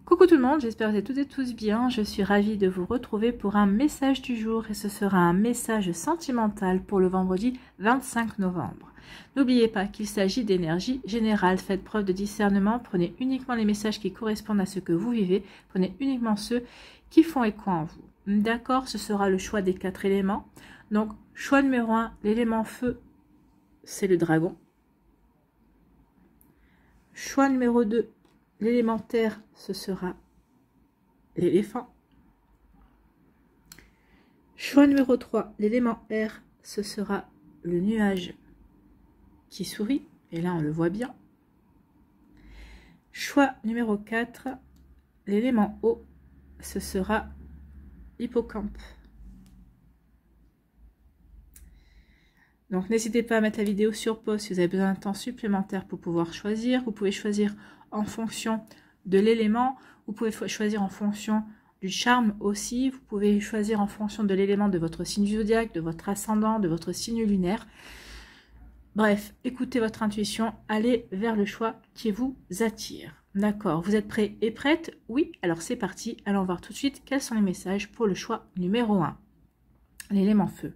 Coucou tout le monde, j'espère que vous êtes toutes et tous bien. Je suis ravie de vous retrouver pour un message du jour et ce sera un message sentimental pour le vendredi 25 novembre. N'oubliez pas qu'il s'agit d'énergie générale. Faites preuve de discernement, prenez uniquement les messages qui correspondent à ce que vous vivez, prenez uniquement ceux qui font écho en vous. D'accord, ce sera le choix des 4 éléments. Donc, choix numéro 1, l'élément feu, c'est le dragon. Choix numéro 2, l'élément terre, ce sera l'éléphant. Choix numéro 3, l'élément air, ce sera le nuage qui sourit. Et là, on le voit bien. Choix numéro 4, l'élément eau, ce sera l'hippocampe. Donc, n'hésitez pas à mettre la vidéo sur pause si vous avez besoin d'un temps supplémentaire pour pouvoir choisir. Vous pouvez choisir en fonction de l'élément. Vous pouvez choisir en fonction du charme aussi. Vous pouvez choisir en fonction de l'élément de votre signe zodiaque, de votre ascendant, de votre signe lunaire. Bref, écoutez votre intuition. Allez vers le choix qui vous attire. D'accord, vous êtes prêts et prêtes? Oui, alors c'est parti. Allons voir tout de suite quels sont les messages pour le choix numéro 1. L'élément feu.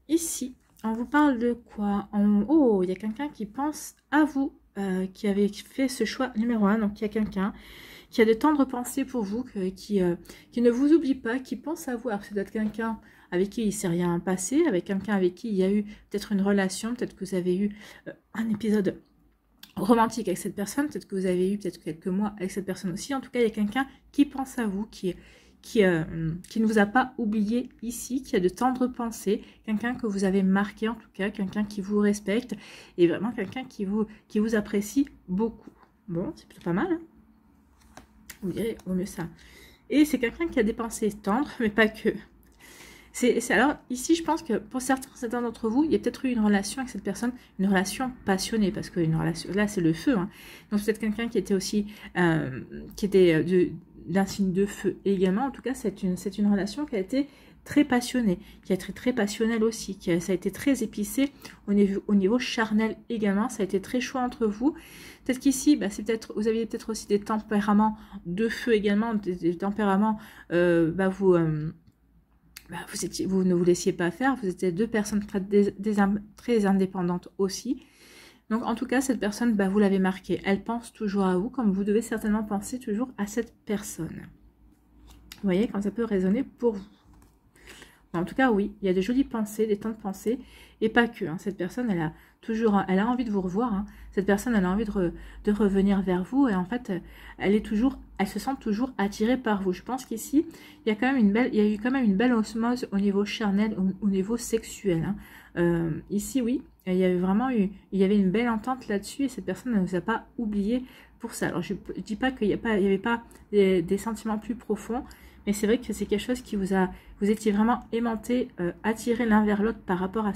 Ici, on vous parle de quoi? Oh, il y a quelqu'un qui pense à vous, qui avait fait ce choix numéro 1. Donc, il y a quelqu'un qui a de tendres pensées pour vous, qui ne vous oublie pas, qui pense à vous. Alors, c'est peut-être quelqu'un avec qui il ne s'est rien passé, avec quelqu'un avec qui il y a eu peut-être une relation, peut-être que vous avez eu un épisode romantique avec cette personne, peut-être que vous avez eu peut-être quelques mois avec cette personne aussi. En tout cas, il y a quelqu'un qui pense à vous, qui ne vous a pas oublié ici, qui a de tendres pensées, quelqu'un que vous avez marqué en tout cas, quelqu'un qui vous respecte et vraiment quelqu'un qui vous apprécie beaucoup. Bon, c'est plutôt pas mal, hein, vous direz, au mieux ça. Et c'est quelqu'un qui a des pensées tendres, mais pas que. Alors, ici, je pense que pour certains d'entre vous, il y a peut-être eu une relation avec cette personne, une relation passionnée, parce que une relation, là, c'est le feu. Hein. Donc, c'est peut-être quelqu'un qui était aussi, d'un signe de feu également. En tout cas, c'est une relation qui a été très passionnée, qui a été très passionnelle aussi, ça a été très épicé au niveau charnel également. Ça a été très chaud entre vous. Peut-être qu'ici, vous aviez peut-être aussi des tempéraments de feu également, des tempéraments, vous ne vous laissiez pas faire, vous étiez deux personnes très indépendantes aussi. Donc en tout cas, cette personne, vous l'avez marquée. Elle pense toujours à vous, comme vous devez certainement penser toujours à cette personne. Vous voyez, comme ça peut résonner pour vous. En tout cas, oui, il y a de jolies pensées, des temps de pensée, et pas que. Hein. Cette personne, elle a envie de vous revoir. Hein. Cette personne, elle a envie de revenir vers vous, et en fait, elle se sent toujours attirée par vous. Je pense qu'ici, il y a eu quand même une belle osmose au niveau charnel, au niveau sexuel. Hein. Ici, oui, il y avait une belle entente là-dessus, et cette personne ne vous a pas oublié pour ça. Alors, je ne dis pas qu'il n'y avait pas des sentiments plus profonds, mais c'est vrai que c'est quelque chose qui vous étiez vraiment aimantés, attirés l'un vers l'autre par rapport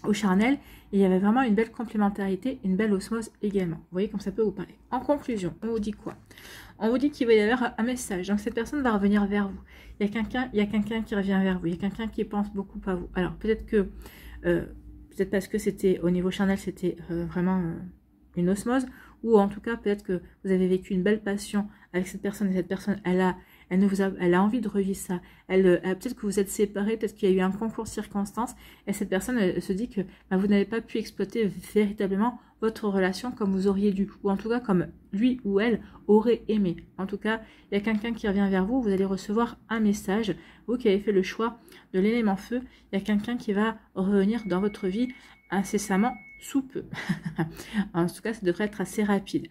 au charnel. Et il y avait vraiment une belle complémentarité, une belle osmose également. Vous voyez comme ça peut vous parler. En conclusion, on vous dit quoi? On vous dit qu'il va y avoir un message. Donc cette personne va revenir vers vous. Il y a quelqu'un qui revient vers vous. Il y a quelqu'un qui pense beaucoup à vous. Alors peut-être parce que c'était au niveau charnel, c'était vraiment une osmose. Ou en tout cas, peut-être que vous avez vécu une belle passion avec cette personne. Et cette personne, elle a envie de revivre ça. Peut-être que vous êtes séparés, peut-être qu'il y a eu un concours de circonstances. Et cette personne, elle se dit que vous n'avez pas pu exploiter véritablement votre relation comme vous auriez dû. Ou en tout cas, comme lui ou elle aurait aimé. En tout cas, il y a quelqu'un qui revient vers vous. Vous allez recevoir un message. Vous qui avez fait le choix de l'élément feu, il y a quelqu'un qui va revenir dans votre vie incessamment sous peu. En tout cas, ça devrait être assez rapide.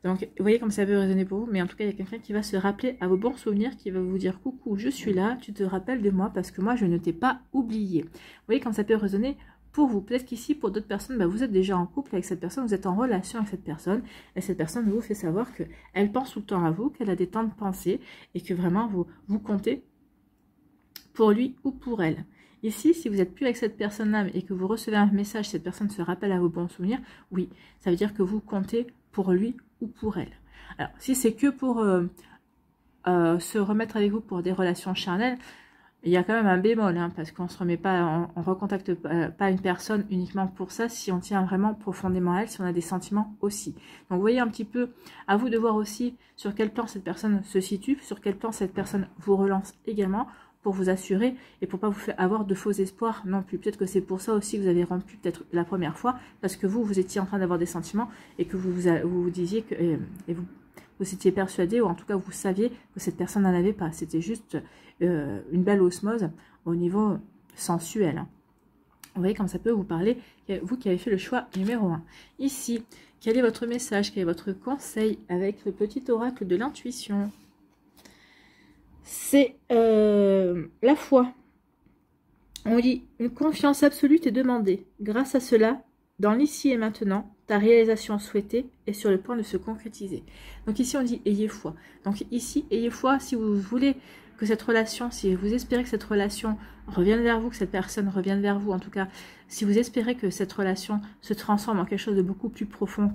Donc, vous voyez comme ça peut résonner pour vous. Mais en tout cas, il y a quelqu'un qui va se rappeler à vos bons souvenirs, qui va vous dire « Coucou, je suis là, tu te rappelles de moi parce que moi, je ne t'ai pas oublié. » Vous voyez comme ça peut résonner pour vous. Peut-être qu'ici, pour d'autres personnes, vous êtes déjà en couple avec cette personne, vous êtes en relation avec cette personne. Et cette personne vous fait savoir qu'elle pense tout le temps à vous, qu'elle a des temps de pensée et que vraiment, vous comptez pour lui ou pour elle. Ici, si vous n'êtes plus avec cette personne-là et que vous recevez un message, cette personne se rappelle à vos bons souvenirs, oui, ça veut dire que vous comptez pour lui ou pour elle. Alors, si c'est que pour se remettre avec vous pour des relations charnelles, il y a quand même un bémol, hein, parce qu'on ne se remet pas, on recontacte pas une personne uniquement pour ça, si on tient vraiment profondément à elle, si on a des sentiments aussi. Donc vous voyez un petit peu, à vous de voir aussi sur quel plan cette personne se situe, sur quel plan cette personne vous relance également, pour vous assurer et pour pas vous faire avoir de faux espoirs non plus. Peut-être que c'est pour ça aussi que vous avez rompu peut-être la première fois, parce que vous étiez en train d'avoir des sentiments et que vous disiez que, et vous étiez persuadé, ou en tout cas vous saviez que cette personne n'en avait pas. C'était juste une belle osmose au niveau sensuel. Hein. Vous voyez comme ça peut vous parler, vous qui avez fait le choix numéro 1. Ici, quel est votre message, quel est votre conseil avec le petit oracle de l'intuition? C'est la foi. On dit une confiance absolue est demandée. Grâce à cela, dans l'ici et maintenant, ta réalisation souhaitée est sur le point de se concrétiser. Donc ici on dit ayez foi. Donc ici ayez foi si vous voulez que cette relation, si vous espérez que cette relation revienne vers vous, que cette personne revienne vers vous, en tout cas si vous espérez que cette relation se transforme en quelque chose de beaucoup plus profond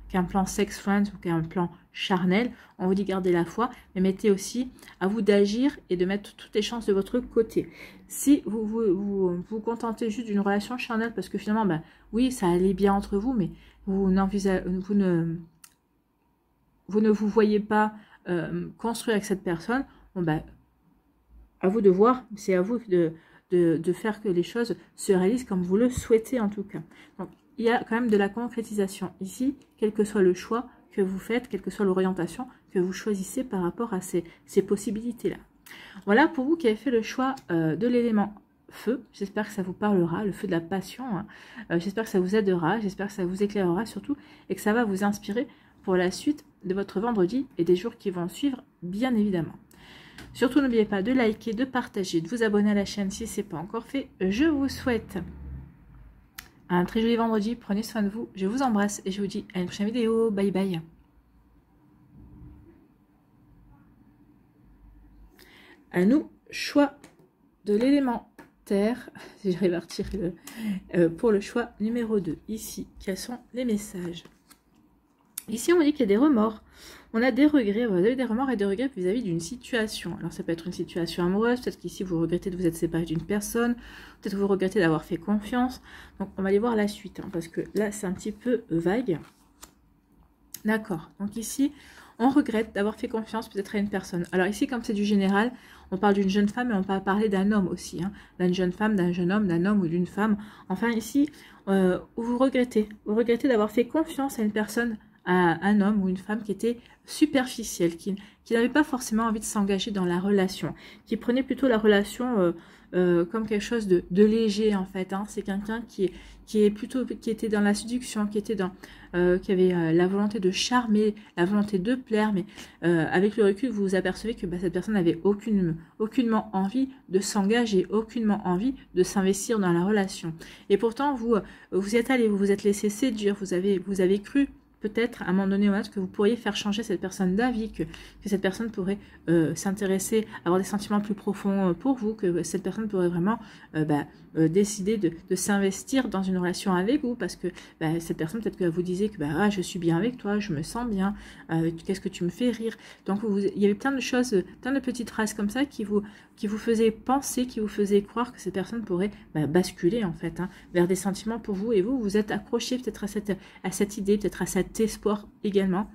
qu'un plan sex friends ou qu'un plan charnel, on vous dit gardez la foi, mais mettez aussi à vous d'agir et de mettre toutes les chances de votre côté. Si vous contentez juste d'une relation charnelle, parce que finalement, ben, oui, ça allait bien entre vous, mais vous ne vous voyez pas construire avec cette personne, bon, ben, à vous de voir, c'est à vous de faire que les choses se réalisent comme vous le souhaitez en tout cas. Donc, il y a quand même de la concrétisation ici, quel que soit le choix que vous faites, quelle que soit l'orientation que vous choisissez par rapport à ces possibilités-là. Voilà pour vous qui avez fait le choix de l'élément feu. J'espère que ça vous parlera, le feu de la passion. Hein. J'espère que ça vous aidera, j'espère que ça vous éclairera surtout et que ça va vous inspirer pour la suite de votre vendredi et des jours qui vont suivre, bien évidemment. Surtout, n'oubliez pas de liker, de partager, de vous abonner à la chaîne si ce n'est pas encore fait. Je vous souhaite un très joli vendredi. Prenez soin de vous. Je vous embrasse et je vous dis à une prochaine vidéo. Bye bye. À nous, choix de l'élément terre. Si j'arrive à retirer pour le choix numéro 2. Ici, quels sont les messages? Ici, on dit qu'il y a des remords. On a des regrets. Vous avez des remords et des regrets vis-à-vis d'une situation. Alors, ça peut être une situation amoureuse. Peut-être qu'ici, vous regrettez de vous être séparé d'une personne. Peut-être que vous regrettez d'avoir fait confiance. Donc, on va aller voir la suite. Hein, parce que là, c'est un petit peu vague. D'accord. Donc, ici, on regrette d'avoir fait confiance peut-être à une personne. Alors, ici, comme c'est du général, on parle d'une jeune femme et on peut parler d'un homme aussi. Hein, d'une jeune femme, d'un jeune homme, d'un homme ou d'une femme. Enfin, ici, vous regrettez. Vous regrettez d'avoir fait confiance à une personne, à un homme ou une femme qui était superficielle, qui n'avait pas forcément envie de s'engager dans la relation, qui prenait plutôt la relation comme quelque chose de léger en fait. Hein. C'est quelqu'un qui était dans la séduction, qui avait la volonté de charmer, la volonté de plaire, mais avec le recul, vous vous apercevez que cette personne n'avait aucunement envie de s'engager, aucunement envie de s'investir dans la relation. Et pourtant, vous êtes allé, vous vous êtes laissé séduire, vous avez cru peut-être à un moment donné que vous pourriez faire changer cette personne d'avis, que cette personne pourrait s'intéresser, avoir des sentiments plus profonds pour vous, que cette personne pourrait vraiment décider de s'investir dans une relation avec vous, parce que cette personne, peut-être que vous disiez que je suis bien avec toi, je me sens bien, qu'est-ce que tu me fais rire. Donc il y avait plein de choses, plein de petites phrases comme ça qui vous faisaient penser, qui vous faisaient croire que cette personne pourrait basculer en fait vers des sentiments pour vous, et vous êtes accroché peut-être à cette idée, peut-être à cet espoir également.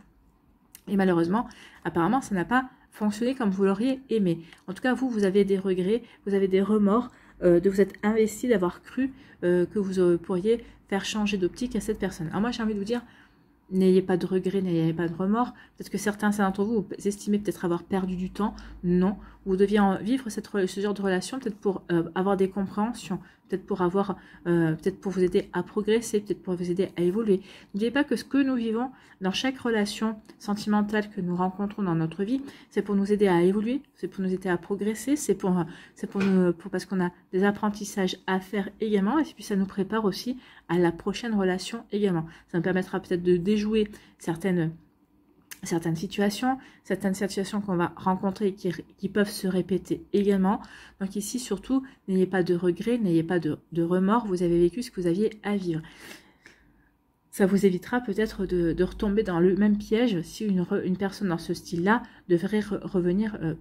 Et malheureusement, apparemment, ça n'a pas fonctionné comme vous l'auriez aimé. En tout cas, vous avez des regrets, vous avez des remords de vous être investi, d'avoir cru que vous pourriez faire changer d'optique à cette personne. Alors moi, j'ai envie de vous dire, n'ayez pas de regrets, n'ayez pas de remords. Peut-être que certains d'entre vous, vous estimez peut-être avoir perdu du temps. Non, vous deviez vivre ce genre de relation, peut-être pour avoir des compréhensions, peut-être pour vous aider à progresser, peut-être pour vous aider à évoluer. N'oubliez pas que ce que nous vivons dans chaque relation sentimentale que nous rencontrons dans notre vie, c'est pour nous aider à évoluer, c'est pour nous aider à progresser, c'est parce qu'on a des apprentissages à faire également, et puis ça nous prépare aussi à la prochaine relation également. Ça nous permettra peut-être de déjouer certaines situations qu'on va rencontrer et qui peuvent se répéter également. Donc ici, surtout, n'ayez pas de regrets, n'ayez pas de remords. Vous avez vécu ce que vous aviez à vivre. ça vous évitera peut-être de retomber dans le même piège si une personne dans ce style-là devrait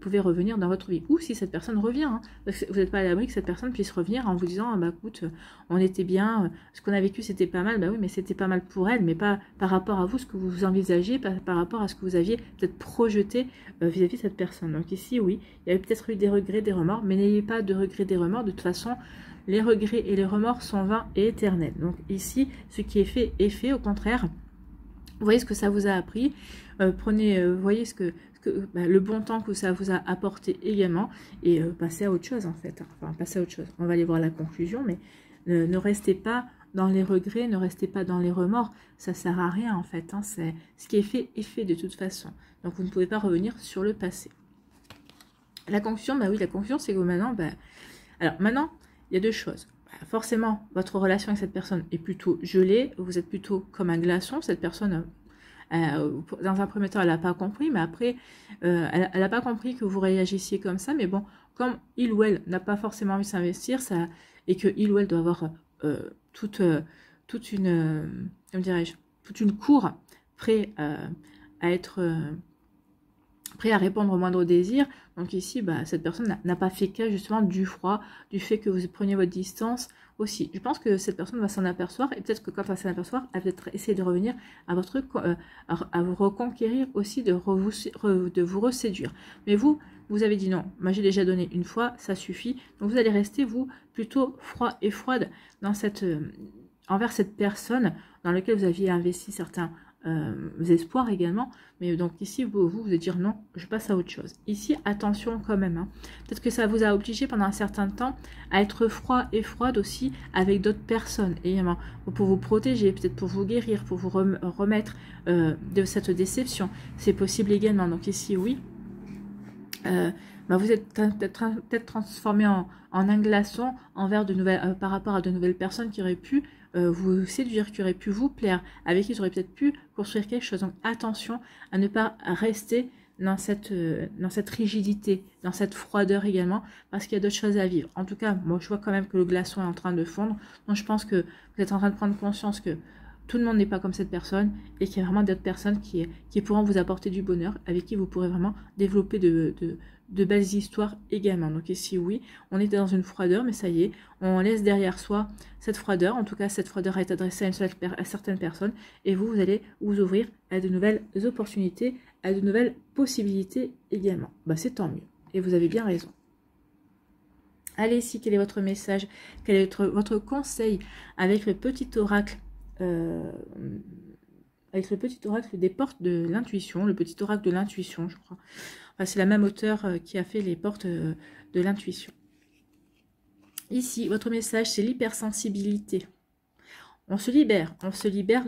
pouvait revenir dans votre vie. Ou si cette personne revient, hein, parce que vous n'êtes pas à l'abri que cette personne puisse revenir en vous disant ah bah écoute, on était bien, ce qu'on a vécu c'était pas mal, bah oui mais c'était pas mal pour elle, mais pas par rapport à vous, ce que vous envisagez, par rapport à ce que vous aviez peut-être projeté vis-à-vis de cette personne. Donc ici oui, il y avait peut-être eu des regrets, des remords, mais n'ayez pas de regrets, des remords, de toute façon, les regrets et les remords sont vains et éternels. Donc ici, ce qui est fait, au contraire, vous voyez ce que ça vous a appris, voyez le bon temps que ça vous a apporté également, et passez à autre chose en fait. Enfin, passez à autre chose. On va aller voir la conclusion, mais ne restez pas dans les regrets, ne restez pas dans les remords, ça sert à rien en fait. Hein. Ce qui est fait de toute façon. Donc vous ne pouvez pas revenir sur le passé. La conclusion, bah oui, la conclusion c'est que maintenant, alors maintenant, il y a deux choses. Forcément, votre relation avec cette personne est plutôt gelée, vous êtes plutôt comme un glaçon. Cette personne, dans un premier temps, elle n'a pas compris, mais après, elle n'a pas compris que vous réagissiez comme ça. Mais bon, comme il ou elle n'a pas forcément envie de s'investir, et que il ou elle doit avoir toute une, comment dirais-je, toute une cour prêt à être prêt à répondre au moindre désir. Donc ici, cette personne n'a pas fait cas justement du froid, du fait que vous preniez votre distance aussi. Je pense que cette personne va s'en apercevoir, et peut-être que quand elle va s'en apercevoir, elle va peut-être essayer de revenir à à vous reconquérir aussi, de vous reséduire. Mais vous avez dit non, moi j'ai déjà donné une fois, ça suffit. Donc vous allez rester, vous, plutôt froid et froide dans envers cette personne dans laquelle vous aviez investi certains espoirs également, mais donc ici vous allez dire non, je passe à autre chose. Ici attention quand même, hein. Peut-être que ça vous a obligé pendant un certain temps à être froid et froide aussi avec d'autres personnes également, pour vous protéger, peut-être pour vous guérir, pour vous remettre de cette déception, c'est possible également. Donc ici oui, vous êtes peut-être transformé en un glaçon envers par rapport à de nouvelles personnes qui auraient pu vous séduire, qui auraient pu vous plaire, avec qui vous auriez peut-être pu construire quelque chose. Donc attention à ne pas rester dans cette rigidité, dans cette froideur également, parce qu'il y a d'autres choses à vivre. En tout cas, moi je vois quand même que le glaçon est en train de fondre, donc je pense que vous êtes en train de prendre conscience que tout le monde n'est pas comme cette personne, et qu'il y a vraiment d'autres personnes qui pourront vous apporter du bonheur, avec qui vous pourrez vraiment développer de belles histoires également. Donc ici oui, on était dans une froideur, mais ça y est, on laisse derrière soi cette froideur. En tout cas, cette froideur est adressée à certaines personnes, et vous allez vous ouvrir à de nouvelles opportunités, à de nouvelles possibilités également. C'est tant mieux, et vous avez bien raison. Allez, ici, quel est votre message, quel est votre conseil avec le petit oracle des portes de l'intuition, le petit oracle de l'intuition, je crois. Enfin, c'est la même auteure qui a fait les portes de l'intuition. Ici, votre message, c'est l'hypersensibilité. On se libère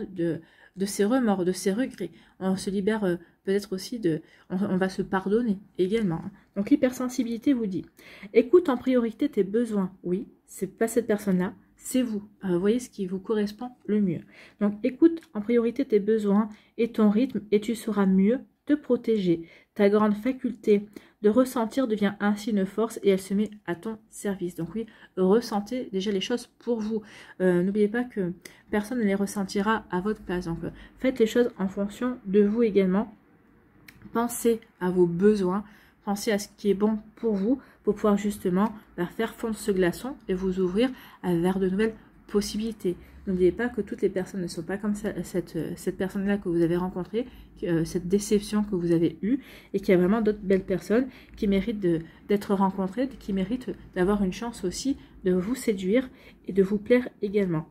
de ses remords, de ses regrets. On se libère peut-être aussi on va se pardonner également. Donc l'hypersensibilité vous dit, écoute en priorité tes besoins. Oui, c'est pas cette personne-là, c'est vous. Voyez ce qui vous correspond le mieux. Donc écoute en priorité tes besoins et ton rythme, et tu sauras mieux te protéger. Ta grande faculté de ressentir devient ainsi une force, et elle se met à ton service. Donc oui, ressentez déjà les choses pour vous. N'oubliez pas que personne ne les ressentira à votre place. Donc faites les choses en fonction de vous également. Pensez à vos besoins, pensez à ce qui est bon pour vous, pour pouvoir justement faire fondre ce glaçon et vous ouvrir vers de nouvelles possibilités. N'oubliez pas que toutes les personnes ne sont pas comme ça, cette personne-là que vous avez rencontrée, cette déception que vous avez eue, et qu'il y a vraiment d'autres belles personnes qui méritent d'être rencontrées, qui méritent d'avoir une chance aussi de vous séduire et de vous plaire également.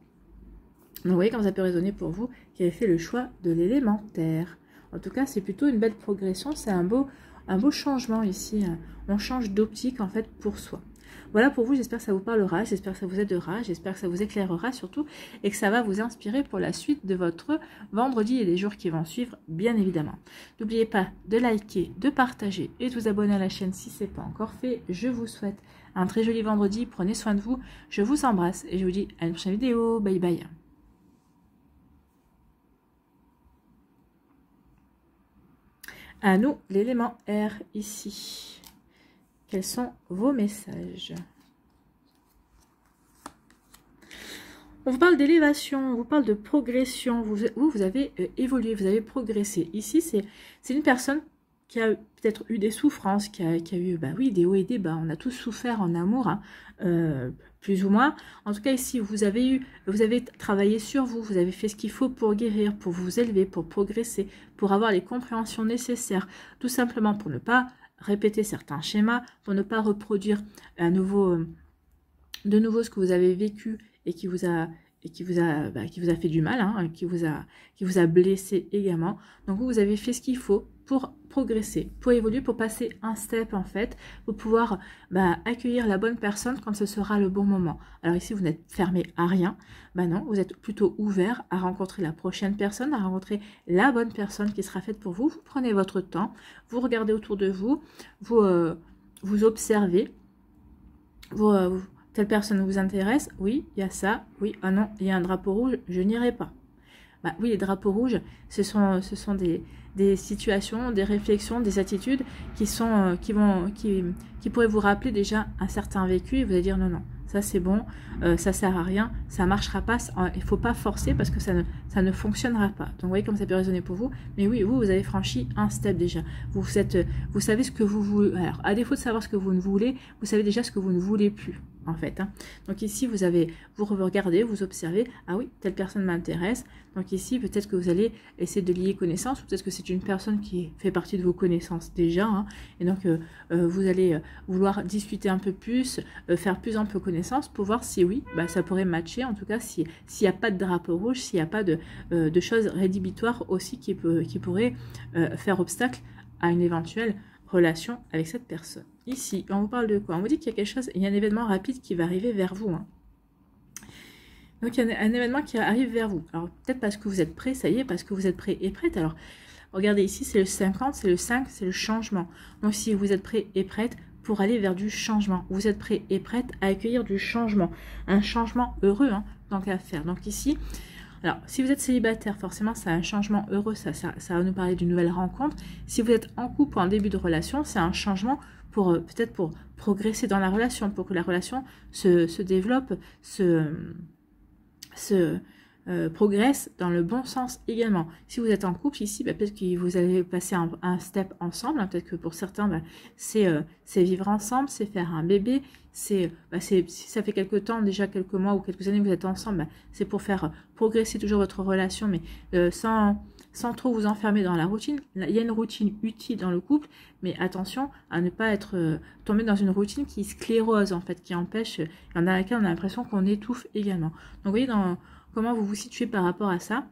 Donc vous voyez comme ça peut résonner pour vous qui avez fait le choix de l'élémentaire. En tout cas, c'est plutôt une belle progression, c'est un beau changement ici. On change d'optique en fait pour soi. Voilà pour vous, j'espère que ça vous parlera, j'espère que ça vous aidera, j'espère que ça vous éclairera surtout, et que ça va vous inspirer pour la suite de votre vendredi et les jours qui vont suivre, bien évidemment. N'oubliez pas de liker, de partager et de vous abonner à la chaîne si ce n'est pas encore fait. Je vous souhaite un très joli vendredi, prenez soin de vous, je vous embrasse et je vous dis à une prochaine vidéo, bye bye. À nous, l'élément R ici. Quels sont vos messages? On vous parle d'élévation, on vous parle de progression. Vous avez évolué, vous avez progressé. Ici, c'est une personne qui a peut-être eu des souffrances, qui a eu, bah oui, des hauts et des bas. On a tous souffert en amour, hein, plus ou moins. En tout cas, ici, vous avez travaillé sur vous, vous avez fait ce qu'il faut pour guérir, pour vous élever, pour progresser, pour avoir les compréhensions nécessaires, tout simplement pour ne pas répéter certains schémas, pour ne pas reproduire de nouveau ce que vous avez vécu et qui vous a fait du mal, hein, qui vous a blessé également. Donc vous avez fait ce qu'il faut pour progresser, pour évoluer, pour passer un step en fait, pour pouvoir accueillir la bonne personne quand ce sera le bon moment. Alors ici vous n'êtes fermé à rien, non, vous êtes plutôt ouvert à rencontrer la prochaine personne, à rencontrer la bonne personne qui sera faite pour vous. Vous prenez votre temps, vous regardez autour de vous, vous observez, telle personne vous intéresse, oui, il y a ça, oui, ah non, il y a un drapeau rouge, je n'irai pas. Oui, les drapeaux rouges, ce sont des situations, des réflexions, des attitudes qui pourraient vous rappeler déjà un certain vécu et vous allez dire non, ça c'est bon, ça sert à rien, ça marchera pas, il faut pas forcer parce que ça ne fonctionnera pas. Donc vous voyez comme ça peut résonner pour vous, mais oui, vous avez franchi un step déjà. Vous savez ce que vous voulez. Alors, à défaut de savoir ce que vous ne voulez, vous savez déjà ce que vous ne voulez plus. En fait, hein. Donc ici, vous regardez, vous observez, ah oui, telle personne m'intéresse. Donc ici, peut-être que vous allez essayer de lier connaissance, ou peut-être que c'est une personne qui fait partie de vos connaissances déjà, hein. Et donc vous allez vouloir discuter un peu plus, faire plus un peu connaissance pour voir si oui, ça pourrait matcher, en tout cas s'il n'y a pas de drapeau rouge, s'il n'y a pas de choses rédhibitoires aussi qui pourraient faire obstacle à une éventuelle relation avec cette personne. Ici, on vous parle de quoi? On vous dit qu'il y a quelque chose, il y a un événement rapide qui va arriver vers vous, hein. Donc, il y a un événement qui arrive vers vous. Alors, peut-être parce que vous êtes prêt, ça y est, parce que vous êtes prêt et prête. Alors, regardez ici, c'est le 50, c'est le 5, c'est le changement. Donc, si vous êtes prêt et prête pour aller vers du changement, vous êtes prêt et prête à accueillir du changement. Un changement heureux, hein, tant qu'à faire. Donc, ici, alors, si vous êtes célibataire, forcément, c'est un changement heureux, ça va nous parler d'une nouvelle rencontre. Si vous êtes en couple ou en début de relation, c'est un changement peut-être pour progresser dans la relation, pour que la relation se développe, progresse dans le bon sens également. Si vous êtes en couple ici, peut-être que vous allez passer un step ensemble, hein. Peut-être que pour certains, c'est vivre ensemble, c'est faire un bébé, si ça fait quelques temps, déjà quelques mois ou quelques années que vous êtes ensemble, c'est pour faire progresser toujours votre relation, mais sans trop vous enfermer dans la routine. Il y a une routine utile dans le couple, mais attention à ne pas tomber dans une routine qui sclérose, en fait, qui empêche, dans laquelle on a l'impression qu'on étouffe également. Donc vous voyez comment vous vous situez par rapport à ça.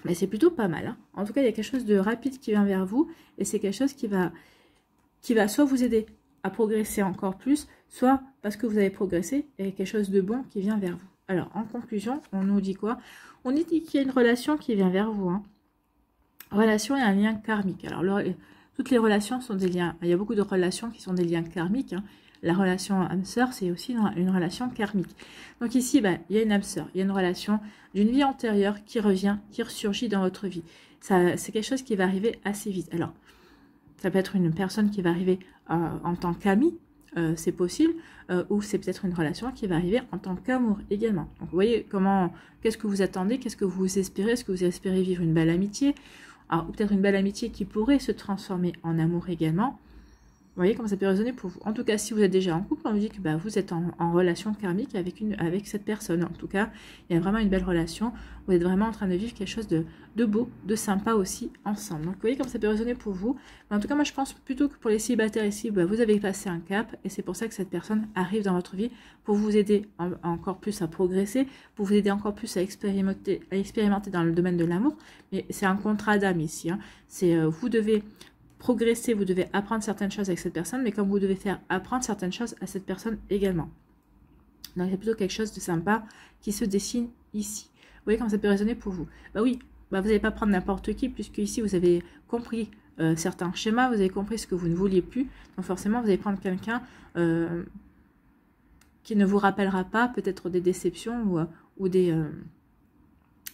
Mais c'est plutôt pas mal, hein. En tout cas, il y a quelque chose de rapide qui vient vers vous, et c'est quelque chose qui va soit vous aider à progresser encore plus, soit parce que vous avez progressé, il y a quelque chose de bon qui vient vers vous. Alors, en conclusion, on nous dit quoi? On dit qu'il y a une relation qui vient vers vous, hein. Relation et un lien karmique. Alors, toutes les relations sont des liens. Il y a beaucoup de relations qui sont des liens karmiques, hein. La relation âme-sœur, c'est aussi une relation karmique. Donc ici, il y a une âme-sœur, il y a une relation d'une vie antérieure qui revient, qui ressurgit dans votre vie. C'est quelque chose qui va arriver assez vite. Alors, ça peut être une personne qui va arriver en tant qu'amie, c'est possible, ou c'est peut-être une relation qui va arriver en tant qu'amour également. Donc vous voyez qu'est-ce que vous attendez, qu'est-ce que vous espérez, est-ce que vous espérez vivre une belle amitié, ou peut-être une belle amitié qui pourrait se transformer en amour également. Vous voyez comment ça peut résonner pour vous. En tout cas, si vous êtes déjà en couple, on vous dit que vous êtes en relation karmique avec cette personne. En tout cas, il y a vraiment une belle relation. Vous êtes vraiment en train de vivre quelque chose de beau, de sympa aussi ensemble. Donc, vous voyez comment ça peut résonner pour vous. Mais en tout cas, moi, je pense plutôt que pour les célibataires ici, vous avez passé un cap. Et c'est pour ça que cette personne arrive dans votre vie pour vous aider encore plus à progresser, pour vous aider encore plus à expérimenter dans le domaine de l'amour. Mais c'est un contrat d'âme ici, hein. Vous devez progresser, vous devez apprendre certaines choses avec cette personne, mais comme vous devez faire apprendre certaines choses à cette personne également. Donc, il y a plutôt quelque chose de sympa qui se dessine ici. Vous voyez comment ça peut résonner pour vous. Oui, vous n'allez pas prendre n'importe qui, puisque ici, vous avez compris certains schémas, vous avez compris ce que vous ne vouliez plus. Donc, forcément, vous allez prendre quelqu'un qui ne vous rappellera pas peut-être des déceptions ou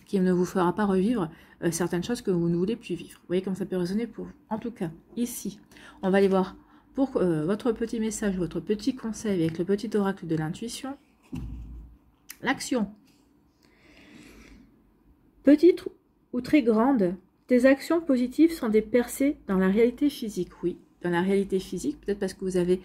qui ne vous fera pas revivre certaines choses que vous ne voulez plus vivre. Vous voyez comment ça peut résonner pour vous. En tout cas, ici, on va aller voir pour votre petit message, votre petit conseil avec le petit oracle de l'intuition. L'action. Petite ou très grande, tes actions positives sont des percées dans la réalité physique. Oui, dans la réalité physique, peut-être parce que vous avez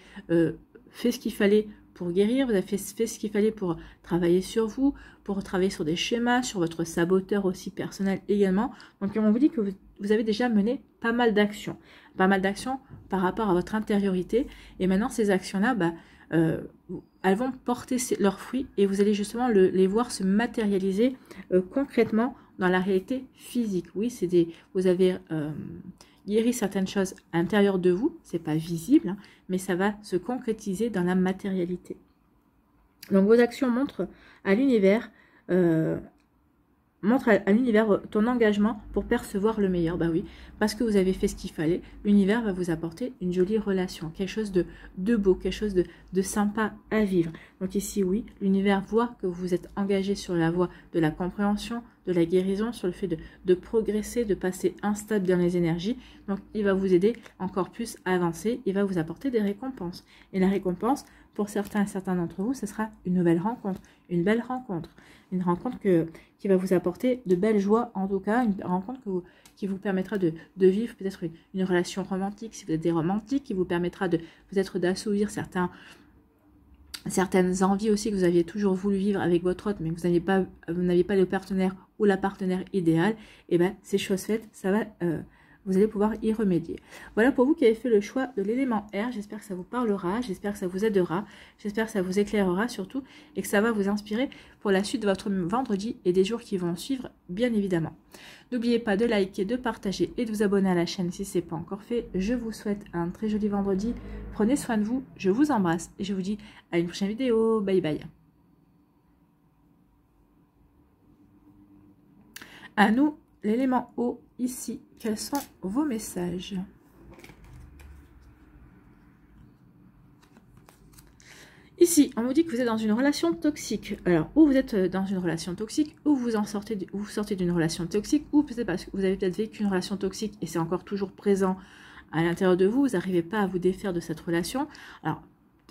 fait ce qu'il fallait pour guérir, vous avez fait ce qu'il fallait pour travailler sur vous, pour travailler sur des schémas, sur votre saboteur aussi personnel également. Donc on vous dit que vous avez déjà mené pas mal d'actions par rapport à votre intériorité. Et maintenant ces actions-là, elles vont porter leurs fruits et vous allez justement les voir se matérialiser concrètement dans la réalité physique. Oui, vous avez guéri certaines choses à l'intérieur de vous, c'est pas visible, hein, mais ça va se concrétiser dans la matérialité. Donc vos actions montrent à l'univers ton engagement pour percevoir le meilleur. Bah oui, parce que vous avez fait ce qu'il fallait, l'univers va vous apporter une jolie relation, quelque chose de beau, quelque chose de sympa à vivre. Donc ici, oui, l'univers voit que vous êtes engagé sur la voie de la compréhension, de la guérison, sur le fait de progresser, de passer un stade dans les énergies. Donc il va vous aider encore plus à avancer, il va vous apporter des récompenses. Et la récompense, pour certains d'entre vous, ce sera une nouvelle rencontre, une belle rencontre. Une rencontre qui va vous apporter de belles joies, en tout cas, une rencontre qui vous permettra de vivre peut-être une relation romantique, si vous êtes des romantiques, qui vous permettra peut-être d'assouvir certaines envies aussi que vous aviez toujours voulu vivre avec votre autre, mais que vous n'aviez pas le partenaire ou la partenaire idéale. Et bien, c'est chose faite, ça va... vous allez pouvoir y remédier. Voilà pour vous qui avez fait le choix de l'élément R. J'espère que ça vous parlera, j'espère que ça vous aidera, j'espère que ça vous éclairera surtout et que ça va vous inspirer pour la suite de votre vendredi et des jours qui vont suivre, bien évidemment. N'oubliez pas de liker, de partager et de vous abonner à la chaîne si ce n'est pas encore fait. Je vous souhaite un très joli vendredi. Prenez soin de vous, je vous embrasse et je vous dis à une prochaine vidéo. Bye bye. À nous, l'élément O ici. Quels sont vos messages? Ici, on vous dit que vous êtes dans une relation toxique. Alors, ou vous êtes dans une relation toxique, ou vous sortez d'une relation toxique, ou peut-être parce que vous avez peut-être vécu une relation toxique et c'est encore toujours présent à l'intérieur de vous, vous n'arrivez pas à vous défaire de cette relation. Alors,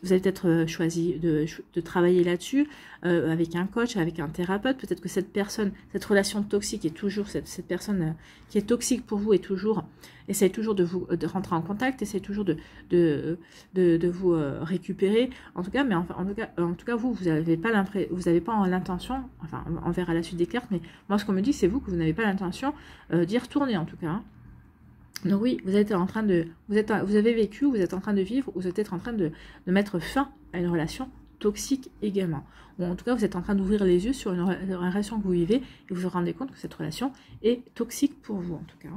vous avez peut-être choisi de travailler là-dessus avec un coach, avec un thérapeute. Peut-être que cette relation toxique est toujours, cette personne qui est toxique pour vous essaie toujours de rentrer en contact, essaie toujours de vous récupérer. En tout cas, vous n'avez pas l'intention, enfin, on verra la suite des cartes, mais moi ce qu'on me dit, c'est que vous n'avez pas l'intention d'y retourner en tout cas. Hein. Donc oui, vous avez vécu, vous êtes en train de vivre, vous êtes en train de mettre fin à une relation toxique également. Ou en tout cas, vous êtes en train d'ouvrir les yeux sur une relation que vous vivez et vous vous rendez compte que cette relation est toxique pour vous en tout cas.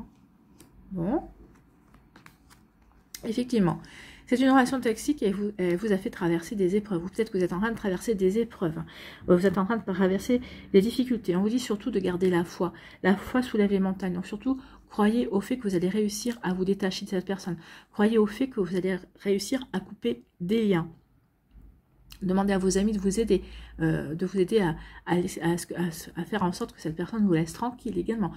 Bon. Effectivement, c'est une relation toxique et elle vous a fait traverser des épreuves. Ou peut-être que vous êtes en train de traverser des épreuves. Vous êtes en train de traverser des difficultés. On vous dit surtout de garder la foi. La foi soulève les montagnes. Donc surtout, croyez au fait que vous allez réussir à vous détacher de cette personne. Croyez au fait que vous allez réussir à couper des liens. Demandez à vos amis de vous aider à faire en sorte que cette personne vous laisse tranquille également.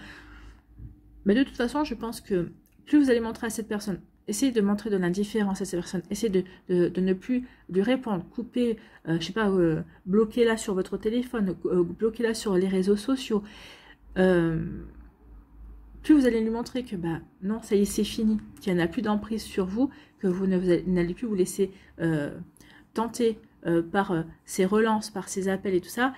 Mais de toute façon, je pense que plus vous allez montrer à cette personne, essayez de montrer de l'indifférence à cette personne, essayez de ne plus lui répondre, couper, je sais pas, bloquez-la sur votre téléphone, bloquez-la sur les réseaux sociaux. Plus vous allez lui montrer que non, ça y est, c'est fini, qu'il n'y en a plus d'emprise sur vous, que vous n'allez plus vous laisser tenter par ces relances, par ces appels et tout ça,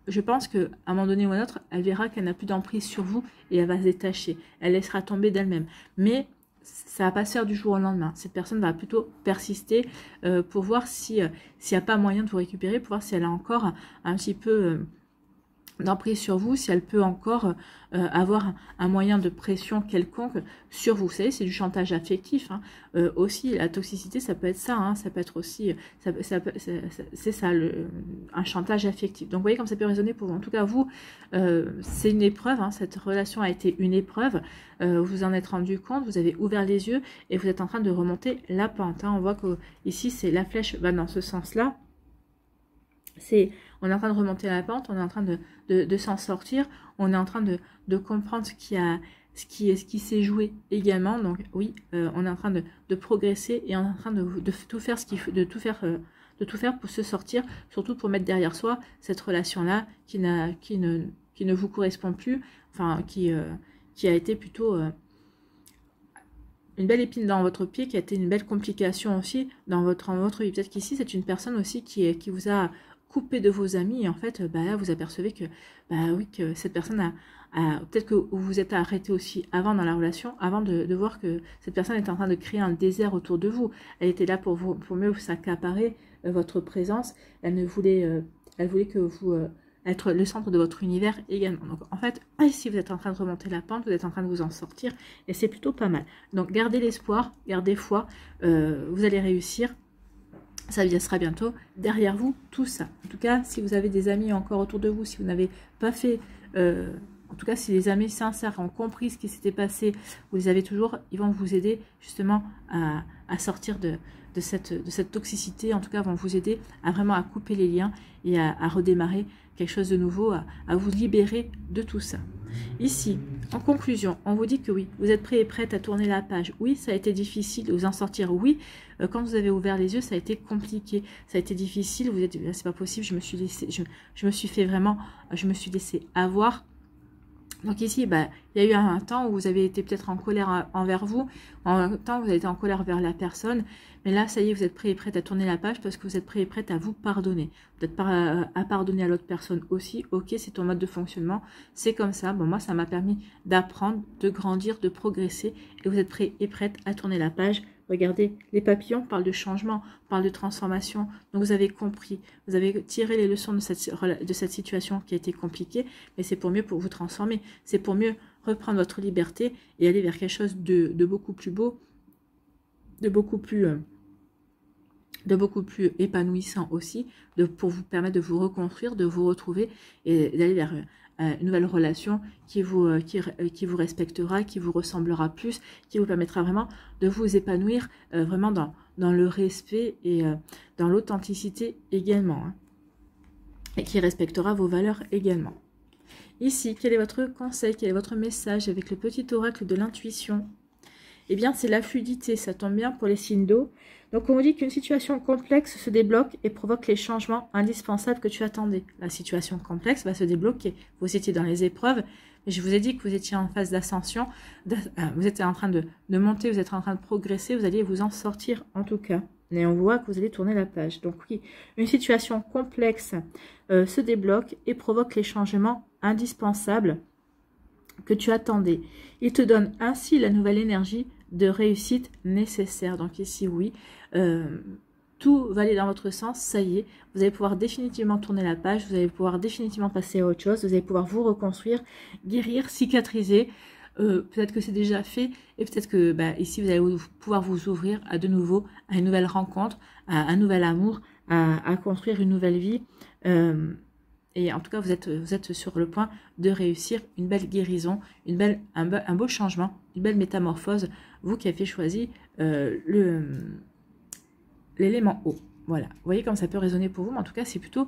je pense qu'à un moment donné ou à un autre, elle verra qu'elle n'a plus d'emprise sur vous et elle va se détacher. Elle laissera tomber d'elle-même. Mais ça va pas se faire du jour au lendemain. Cette personne va plutôt persister pour voir s'il n'y a pas moyen de vous récupérer, pour voir si elle a encore un petit peu d'emprise sur vous, si elle peut encore avoir un moyen de pression quelconque sur vous. Vous savez, c'est du chantage affectif. Hein. Aussi, la toxicité, ça peut être ça. Hein. Ça peut être aussi, c'est ça, un chantage affectif. Donc, vous voyez comme ça peut résonner pour vous. En tout cas, vous, c'est une épreuve. Hein. Cette relation a été une épreuve. Vous vous en êtes rendu compte, vous avez ouvert les yeux et vous êtes en train de remonter la pente. Hein. On voit que ici, c'est la flèche va dans ce sens-là. On est en train de remonter la pente, on est en train de s'en sortir, on est en train de comprendre ce qui s'est joué également. Donc oui, on est en train de progresser et on est en train de tout faire de tout faire pour se sortir, surtout pour mettre derrière soi cette relation-là qui ne qui ne vous correspond plus, enfin qui a été plutôt une belle épine dans votre pied, qui a été une belle complication aussi dans votre vie. Peut-être qu'ici, c'est une personne aussi qui vous a coupé de vos amis, et en fait, là, vous apercevez que, oui, que cette personne peut-être que vous vous êtes arrêté aussi avant dans la relation, avant de voir que cette personne est en train de créer un désert autour de vous. Elle était là pour mieux vous s'accaparer votre présence. Elle voulait que vous être le centre de votre univers également. Donc en fait, ici vous êtes en train de remonter la pente, vous êtes en train de vous en sortir, et c'est plutôt pas mal. Donc gardez l'espoir, gardez foi, vous allez réussir. Ça sera bientôt derrière vous, tout ça. En tout cas, si vous avez des amis encore autour de vous, si vous n'avez pas fait... en tout cas, si les amis sincères ont compris ce qui s'était passé, vous les avez toujours, ils vont vous aider justement à sortir de cette toxicité. En tout cas, vont vous aider à vraiment couper les liens et à redémarrer quelque chose de nouveau, à vous libérer de tout ça. Ici, en conclusion, on vous dit que oui, vous êtes prêt et prête à tourner la page. Oui, ça a été difficile de vous en sortir. Oui, quand vous avez ouvert les yeux, ça a été compliqué, ça a été difficile. Vous êtes dit, c'est pas possible, je me suis laissé avoir. Donc ici, il y a eu un temps où vous avez été peut-être en colère envers vous, en même temps vous avez été en colère vers la personne, mais là, ça y est, vous êtes prêt et prête à tourner la page parce que vous êtes prêt et prête à vous pardonner. Vous n'êtes pas à pardonner à l'autre personne aussi. Ok, c'est ton mode de fonctionnement, c'est comme ça. Bon, moi, ça m'a permis d'apprendre, de grandir, de progresser, et vous êtes prêt et prête à tourner la page. Regardez, les papillons parlent de changement, parlent de transformation. Donc vous avez compris, vous avez tiré les leçons de cette situation qui a été compliquée, mais c'est pour mieux pour vous transformer. C'est pour mieux reprendre votre liberté et aller vers quelque chose de beaucoup plus beau, de beaucoup plus épanouissant aussi, pour vous permettre de vous reconstruire, de vous retrouver et d'aller vers une nouvelle relation qui vous respectera, qui vous ressemblera plus, qui vous permettra vraiment de vous épanouir vraiment dans le respect et dans l'authenticité également, hein, et qui respectera vos valeurs également. Ici, quel est votre conseil, quel est votre message avec le petit oracle de l'intuition? Eh bien, c'est la fluidité, ça tombe bien pour les signes d'eau. Donc, on vous dit qu'une situation complexe se débloque et provoque les changements indispensables que tu attendais. La situation complexe va se débloquer. Vous étiez dans les épreuves, mais je vous ai dit que vous étiez en phase d'ascension. Vous étiez en train de monter, vous êtes en train de progresser, vous alliez vous en sortir en tout cas. Et on voit que vous allez tourner la page. Donc oui, une situation complexe se débloque et provoque les changements indispensables que tu attendais. Il te donne ainsi la nouvelle énergie de réussite nécessaire. Donc ici, oui, tout va aller dans votre sens, ça y est, vous allez pouvoir définitivement tourner la page, vous allez pouvoir définitivement passer à autre chose, vous allez pouvoir vous reconstruire, guérir, cicatriser. Peut-être que c'est déjà fait, et peut-être que ici, vous allez pouvoir vous ouvrir à de nouveau, à une nouvelle rencontre, à un nouvel amour, à construire une nouvelle vie. Et en tout cas, vous êtes sur le point de réussir une belle guérison, un beau changement, une belle métamorphose, vous qui avez choisi l'élément eau. Voilà, vous voyez comme ça peut résonner pour vous, mais en tout cas, c'est plutôt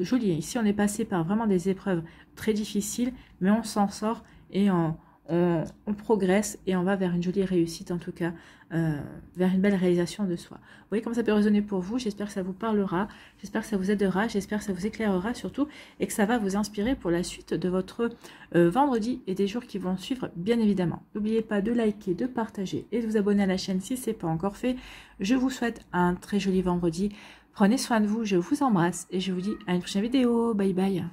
joli. Ici, on est passé par vraiment des épreuves très difficiles, mais on s'en sort et on progresse et on va vers une jolie réussite, en tout cas, vers une belle réalisation de soi. Vous voyez comme ça peut résonner pour vous, j'espère que ça vous parlera, j'espère que ça vous aidera, j'espère que ça vous éclairera surtout, et que ça va vous inspirer pour la suite de votre vendredi et des jours qui vont suivre, bien évidemment. N'oubliez pas de liker, de partager et de vous abonner à la chaîne si ce n'est pas encore fait. Je vous souhaite un très joli vendredi, prenez soin de vous, je vous embrasse et je vous dis à une prochaine vidéo, bye bye.